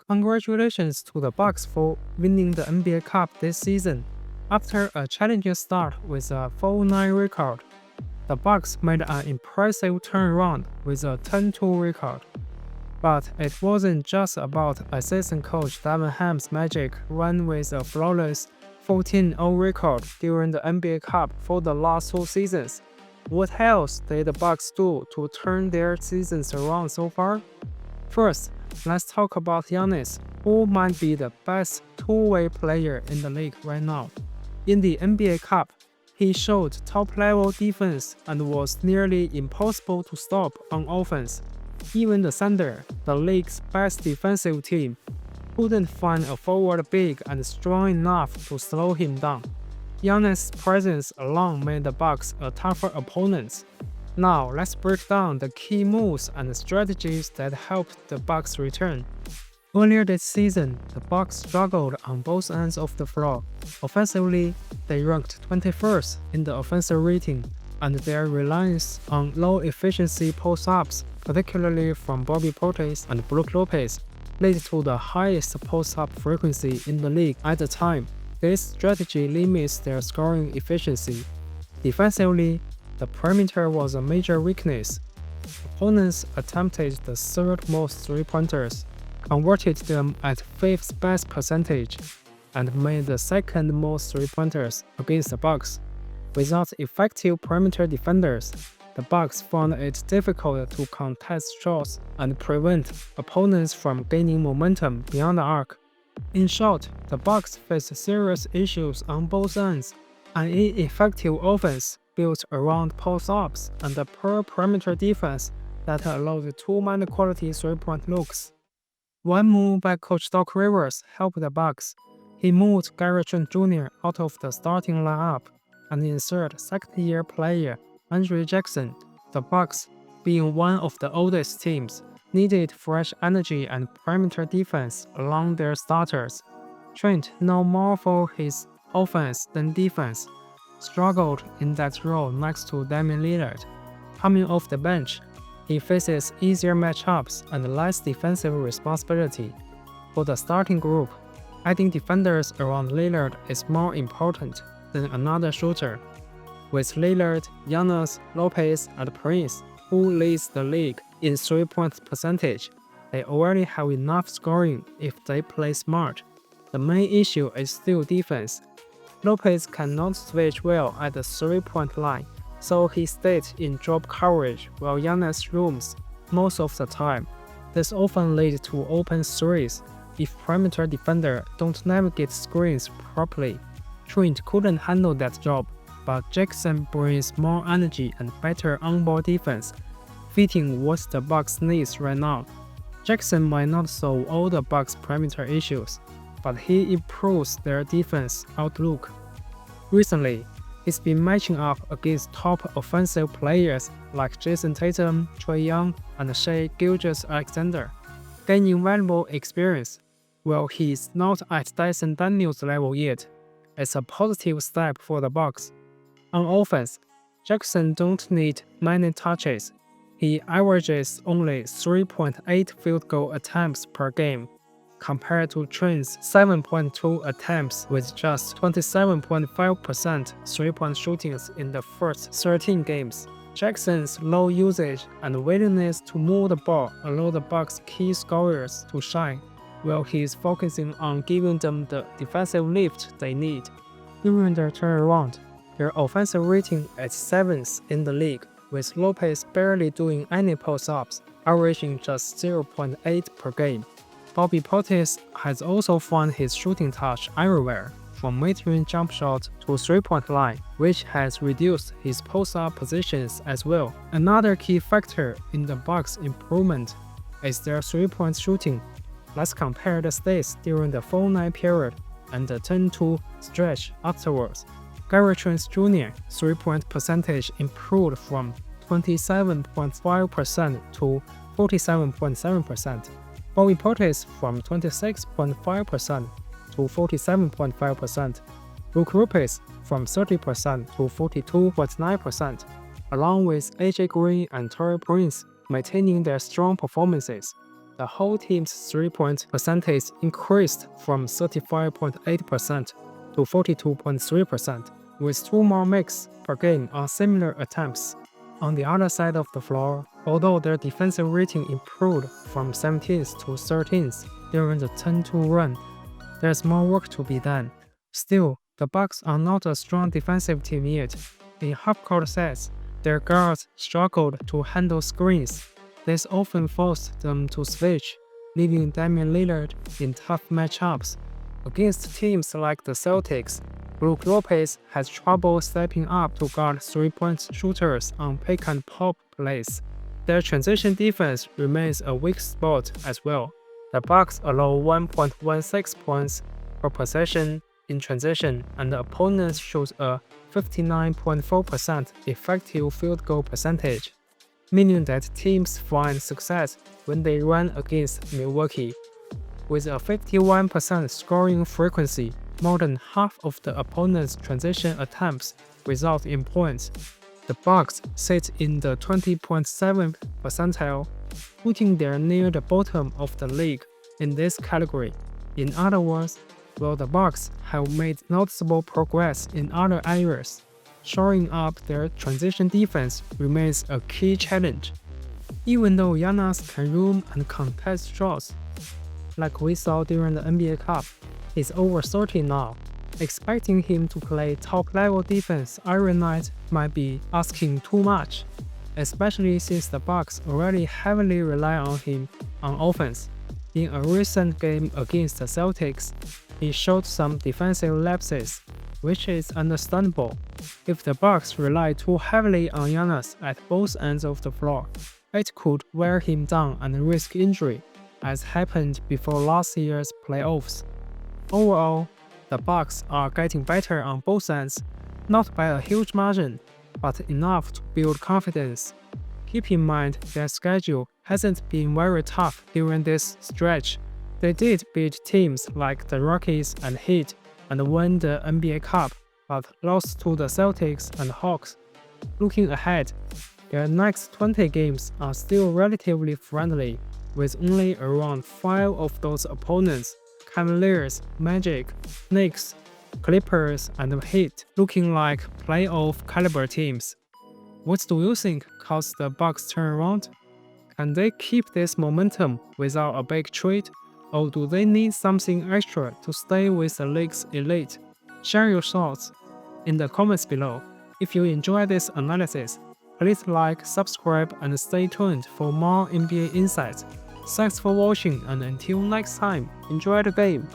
Congratulations to the Bucks for winning the NBA Cup this season. After a challenging start with a 4-9 record, the Bucks made an impressive turnaround with a 10-2 record. But it wasn't just about assistant coach Devin Ham's magic run with a flawless 14-0 record during the NBA Cup for the last two seasons. What else did the Bucks do to turn their seasons around so far? First, let's talk about Giannis, who might be the best two-way player in the league right now. In the NBA Cup, he showed top-level defense and was nearly impossible to stop on offense. Even the Thunder, the league's best defensive team, couldn't find a forward big and strong enough to slow him down. Giannis' presence alone made the Bucks a tougher opponent. Now let's break down the key moves and strategies that helped the Bucks return. Earlier this season, the Bucks struggled on both ends of the floor. Offensively, they ranked 21st in the offensive rating, and their reliance on low-efficiency post-ups, particularly from Bobby Portis and Brook Lopez, led to the highest post-up frequency in the league at the time. This strategy limits their scoring efficiency. Defensively, the perimeter was a major weakness. Opponents attempted the third most three-pointers, converted them at 5th best percentage, and made the second most three-pointers against the Bucks. Without effective perimeter defenders, the Bucks found it difficult to contest shots and prevent opponents from gaining momentum beyond the arc. In short, the Bucks faced serious issues on both ends: an ineffective offense built around post-ups and a poor perimeter defense that allowed two-man quality three-point looks. One move by Coach Doc Rivers helped the Bucks. He moved Gary Trent Jr. out of the starting lineup and inserted second-year player Andre Jackson. The Bucks, being one of the oldest teams, needed fresh energy and perimeter defense along their starters. Trent, known more for his offense than defense, struggled in that role next to Damian Lillard. Coming off the bench, he faces easier matchups and less defensive responsibility. For the starting group, adding defenders around Lillard is more important than another shooter. With Lillard, Giannis, Lopez, and Prince, who leads the league in three-point percentage, they already have enough scoring if they play smart. The main issue is still defense. Lopez cannot switch well at the three-point line, so he stayed in drop coverage while Giannis roams most of the time. This often leads to open threes if perimeter defenders don't navigate screens properly. Trent couldn't handle that job, but Jackson brings more energy and better on-ball defense, fitting what the Bucks needs right now. Jackson might not solve all the Bucks' perimeter issues, but he improves their defense outlook. Recently, he's been matching up against top offensive players like Jason Tatum, Trae Young, and Shai Gilgeous-Alexander, gaining valuable experience. While he's not at Dyson Daniels' level yet, it's a positive step for the Bucks. On offense, Jackson don't need many touches. He averages only 3.8 field goal attempts per game, compared to Trent's 7.2 attempts with just 27.5% three-point shootings in the first 13 games. Jackson's low usage and willingness to move the ball allow the Bucks' key scorers to shine, while he's focusing on giving them the defensive lift they need. During their turnaround, their offensive rating is 7th in the league, with Lopez barely doing any post-ups, averaging just 0.8 per game. Bobby Portis has also found his shooting touch everywhere, from mid-range jump shot to three-point line, which has reduced his post-up positions as well. Another key factor in the Bucks' improvement is their three-point shooting. Let's compare the stats during the 4-9 period and the 10-2 stretch afterwards. Gary Trent Jr. three-point percentage improved from 27.5% to 47.7%. Bobby Portis from 26.5% to 47.5%. Brook Lopez from 30% to 42.9%, along with AJ Green and Torrey Prince maintaining their strong performances. the whole team's 3-point percentage increased from 35.8% to 42.3%, with 2 more makes per game on similar attempts. On the other side of the floor, although their defensive rating improved from 17th to 13th during the 10-2 run, there's more work to be done. Still, the Bucks are not a strong defensive team yet. In half-court sets, their guards struggled to handle screens. This often forced them to switch, leaving Damian Lillard in tough matchups. Against teams like the Celtics, Brook Lopez has trouble stepping up to guard 3-point shooters on pick-and-pop plays. Their transition defense remains a weak spot as well. The Bucks allow 1.16 points per possession in transition, and the opponents shoot a 59.4% effective field goal percentage, meaning that teams find success when they run against Milwaukee. With a 51% scoring frequency, more than half of the opponent's transition attempts result in points. The Bucks sit in the 20.7th percentile, putting them near the bottom of the league in this category. In other words, while the Bucks have made noticeable progress in other areas, shoring up their transition defense remains a key challenge. Even though Giannis can roam and contest shots, like we saw during the NBA Cup, he's over 30 now. Expecting him to play top-level defense every night might be asking too much, especially since the Bucks already heavily rely on him on offense. In a recent game against the Celtics, he showed some defensive lapses, which is understandable. If the Bucks rely too heavily on Giannis at both ends of the floor, it could wear him down and risk injury, as happened before last year's playoffs. Overall, the Bucks are getting better on both ends, not by a huge margin, but enough to build confidence. Keep in mind their schedule hasn't been very tough during this stretch. They did beat teams like the Rockies and Heat and won the NBA Cup, but lost to the Celtics and Hawks. Looking ahead, their next 20 games are still relatively friendly, with only around 5 of those opponents, Cavaliers, Magic, Knicks, Clippers, and Heat, looking like playoff caliber teams. What do you think caused the Bucks turnaround? Can they keep this momentum without a big trade, or do they need something extra to stay with the league's elite? Share your thoughts in the comments below. If you enjoy this analysis, please like, subscribe, and stay tuned for more NBA insights. Thanks for watching, and until next time, enjoy the game!